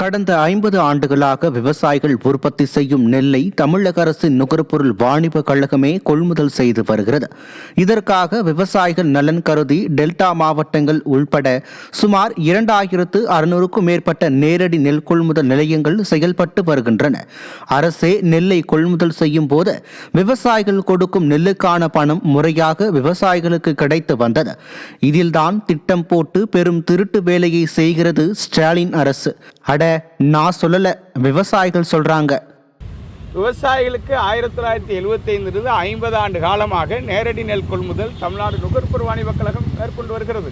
கடந்த 50 ஆண்டுகளாக விவசாயிகள் உற்பத்தி செய்யும் நெல்லை தமிழக அரசின் நுகர்பொருள் வாணிப கழகமே கொள்முதல் செய்து வருகிறது. இதற்காக விவசாயிகள் நலன் கருதி டெல்டா மாவட்டங்கள் உள்பட சுமார் 2600க்கும் மேற்பட்ட நேரடி நெல் கொள்முதல் நிலையங்கள் செயல்பட்டு வருகின்றன. அரசே நெல்லை கொள்முதல் செய்யும் போது விவசாயிகள் கொடுக்கும் நெல்லுக்கான பணம் முறையாக விவசாயிகளுக்கு கிடைத்து வந்தது. இதில்தான் திட்டம் போட்டு பெரும் திருட்டு வேலையை செய்கிறது ஸ்டாலின் அரசு. அட நான் சொல்லல, விவசாயிகள் சொல்றாங்க. விவசாயிகளுக்கு 1975 50 ஆண்டு காலமாக நேரடி நெல் கொள்முதல் தமிழ்நாடு நுகர்பொருள் வாணிப கழகம் மேற்கொண்டு வருகிறது.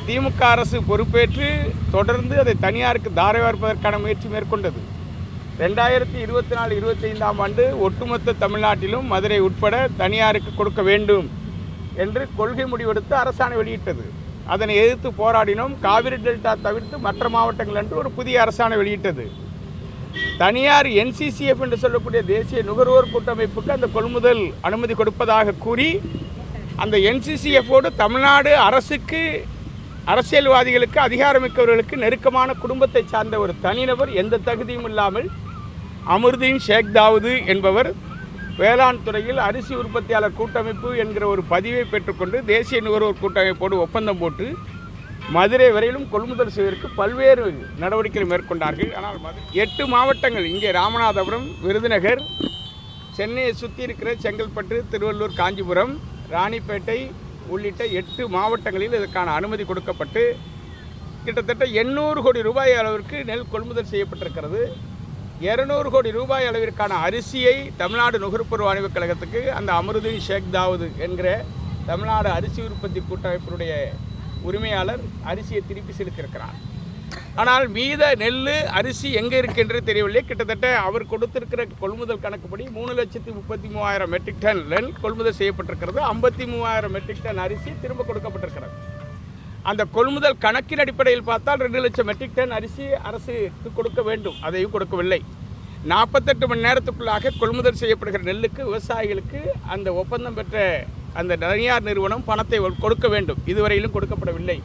திமுக அரசு பொறுப்பேற்று தொடர்ந்து அதை தனியாருக்கு தாரை வார்ப்பதற்கான முயற்சி மேற்கொண்டது. 2024-25 ஆண்டு ஒட்டுமொத்த தமிழ்நாட்டிலும் மதுரை உட்பட தனியாருக்கு கொடுக்க வேண்டும் என்று கொள்கை முடிவெடுத்து அரசாணை வெளியிட்டது. அதனை எதிர்த்து போராடினோம். காவிரி டெல்டா தவிர்த்து மற்ற மாவட்டங்கள் என்று ஒரு புதிய அரசாணை வெளியிட்டது. தனியார் NCCF என்று சொல்லக்கூடிய தேசிய நுகர்வோர் கூட்டமைப்புக்கு அந்த கொள்முதல் அனுமதி கொடுப்பதாக கூறி அந்த NCCFோடு தமிழ்நாடு அரசுக்கு, அரசியல்வாதிகளுக்கு, அதிகாரமிக்கவர்களுக்கு நெருக்கமான குடும்பத்தை சார்ந்த ஒரு தனிநபர், எந்த தகுதியும் இல்லாமல் அமருதீன் ஷேக் தாவூது என்பவர் வேளாண் துறையில் அரிசி உற்பத்தியாளர் கூட்டமைப்பு என்கிற ஒரு பதிவை பெற்றுக்கொண்டு தேசிய நுகர்வோர் கூட்டமைப்போடு ஒப்பந்தம் போட்டு மதுரை வரையிலும் கொள்முதல் செய்வதற்கு பல்வேறு நடவடிக்கைகள் மேற்கொண்டார்கள். ஆனால் 8 மாவட்டங்கள், இங்கே ராமநாதபுரம், விருதுநகர், சென்னையை சுற்றி இருக்கிற செங்கல்பட்டு, திருவள்ளூர், காஞ்சிபுரம், ராணிப்பேட்டை உள்ளிட்ட 8 மாவட்டங்களில் இதற்கான அனுமதி கொடுக்கப்பட்டு கிட்டத்தட்ட 800 கோடி ரூபாய் அளவிற்கு நெல் கொள்முதல் செய்யப்பட்டிருக்கிறது. 200 கோடி ரூபாய் அளவிற்கான அரிசியை தமிழ்நாடு நுகர்பொருள் வாணிப கழகத்துக்கு அந்த அமருதீன் ஷேக் தாவூது என்கிற தமிழ்நாடு அரிசி உற்பத்தி கூட்டமைப்பினுடைய உரிமையாளர் அரிசியை திருப்பி செலுத்தியிருக்கிறார். ஆனால் மீத நெல், அரிசி எங்கே இருக்கின்றது தெரியவில்லை. கிட்டத்தட்ட அவர் கொடுத்திருக்கிற கொள்முதல் கணக்குப்படி 3,33,000 மெட்ரிக் டன் நெல் கொள்முதல் செய்யப்பட்டிருக்கிறது. 53,000 மெட்ரிக் டன் அரிசி திரும்ப கொடுக்கப்பட்டிருக்கிறது. அந்த கொள்முதல் கணக்கின் அடிப்படையில் பார்த்தால் 2 லட்சம் மெட்ரிக் டன் அரிசி அரசுக்கு கொடுக்க வேண்டும். அதையும் கொடுக்கவில்லை. 48 மணி நேரத்துக்குள்ளாக கொள்முதல் செய்யப்படுகிற நெல்லுக்கு விவசாயிகளுக்கு அந்த ஒப்பந்தம் பெற்ற அந்த தனியார் நிறுவனம் பணத்தை கொடுக்க வேண்டும். இதுவரையிலும் கொடுக்கப்படவில்லை.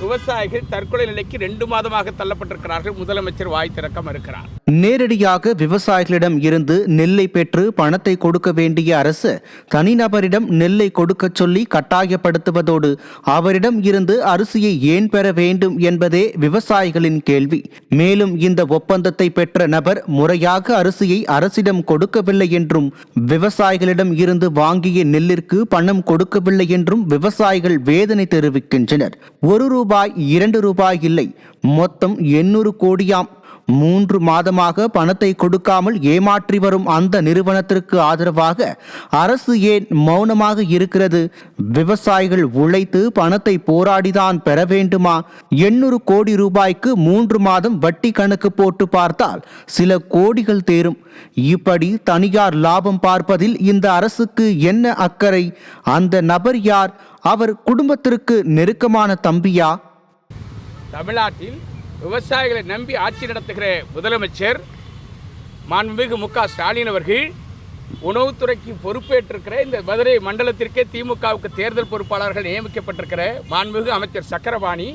விவசாயிகள் தற்கொலை நிலைக்கு 2 மாதமாக தள்ளப்பட்டிருக்கிறார்கள். முதலமைச்சர் வாய் திறக்க மறுக்கிறார். நேரடியாக விவசாயிகளிடம் இருந்து நெல்லை பெற்று பணத்தை கொடுக்க வேண்டிய அரசு தனிநபரிடம் நெல்லை கொடுக்க சொல்லி கட்டாயப்படுத்துவதோடு அவரிடம் இருந்து அரிசியை ஏன் பெற வேண்டும் என்பதே விவசாயிகளின் கேள்வி. மேலும் இந்த ஒப்பந்தத்தை பெற்ற நபர் முறையாக அரிசியை அரசிடம் கொடுக்கவில்லை என்றும், விவசாயிகளிடம் இருந்து வாங்கிய நெல்லிற்கு பணம் கொடுக்கவில்லை என்றும் விவசாயிகள் வேதனை தெரிவிக்கின்றனர். 1 ரூபாய் 2 ரூபாய் இல்லை, மொத்தம் 800 கோடியாம். 3 மாதமாக பணத்தை கொடுக்காமல் ஏமாற்றி வரும் அந்த நிறுவனத்திற்கு ஆதரவாக அரசு ஏன் மௌனமாக இருக்கிறது? விவசாயிகள் உழைத்து பணத்தை போராடிதான் பெற வேண்டுமா? 800 கோடி ரூபாய்க்கு 3 மாதம் வட்டி கணக்கு போட்டு பார்த்தால் சில கோடிகள் தேரும். இப்படி தனியார் லாபம் பார்ப்பதில் இந்த அரசுக்கு என்ன அக்கறை? அந்த நபர் யார்? அவர் குடும்பத்திற்கு நெருக்கமான தம்பியா? தமிழ்நாட்டில் விவசாயிகளை நம்பி ஆட்சி நடத்துகிற முதலமைச்சர் மாண்புமிகு மு.க. ஸ்டாலின் அவர்கள் உணவுத்துறைக்கு பொறுப்பேற்றிருக்கிற இந்த மதுரை மண்டலத்திற்கே திமுகவுக்கு தேர்தல் பொறுப்பாளர்கள் நியமிக்கப்பட்டிருக்கிற மாண்புமிகு அமைச்சர் சக்கரபாணி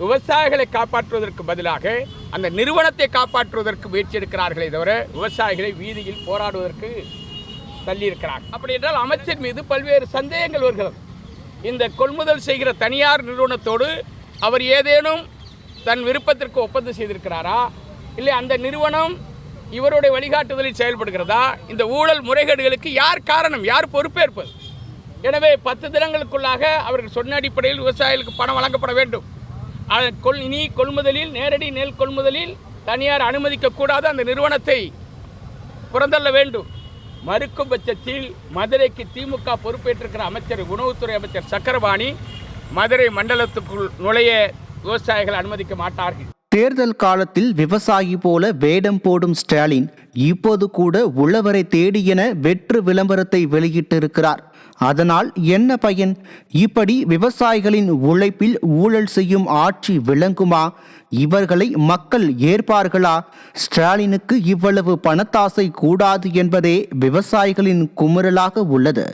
விவசாயிகளை காப்பாற்றுவதற்கு பதிலாக அந்த நிறுவனத்தை காப்பாற்றுவதற்கு முயற்சி எடுக்கிறார்களே தவிர விவசாயிகளை வீதியில் போராடுவதற்கு தள்ளியிருக்கிறார். அப்படி என்றால் அமைச்சர் மீது பல்வேறு சந்தேகங்கள் வருகிறது. இந்த கொள்முதல் செய்கிற தனியார் நிறுவனத்தோடு அவர் ஏதேனும் தன் விருப்பத்திற்கு ஒப்பந்தம் செய்திருக்கிறாரா, இல்லை அந்த நிறுவனம் இவருடைய வழிகாட்டுதலில் செயல்படுகிறதா? இந்த ஊழல் முறைகேடுகளுக்கு யார் காரணம், யார் பொறுப்பேற்பது? எனவே 10 தினங்களுக்குள்ளாக அவர்கள் சொன்ன அடிப்படையில் விவசாயிகளுக்கு பணம் வழங்கப்பட வேண்டும். இனி கொள்முதலில், நேரடி நெல் கொள்முதலில் தனியார் அனுமதிக்கக்கூடாது, அந்த நிறுவனத்தை புறந்தள்ள வேண்டும். மறுக்கும் பட்சத்தில் மதுரைக்கு திமுக பொறுப்பேற்றிருக்கிற அமைச்சர், உணவுத்துறை அமைச்சர் சக்கரபாணி மதுரை மண்டலத்துக்குள் நுழைய விவசாயிகள் அனுமதிக்க மாட்டார்கள். தேர்தல் காலத்தில் விவசாயி போல வேடம் போடும் ஸ்டாலின் இப்போது கூட உழவரை தேடி என வெற்று விளம்பரத்தை வெளியிட்டிருக்கிறார். அதனால் என்ன பயன்? இப்படி விவசாயிகளின் உழைப்பில் ஊழல் செய்யும் ஆட்சி விளங்குமா? இவர்களை மக்கள் ஏற்பார்களா? ஸ்டாலினுக்கு இவ்வளவு பணத்தாசை கூடாது என்பதே விவசாயிகளின் குமுறலாக உள்ளது.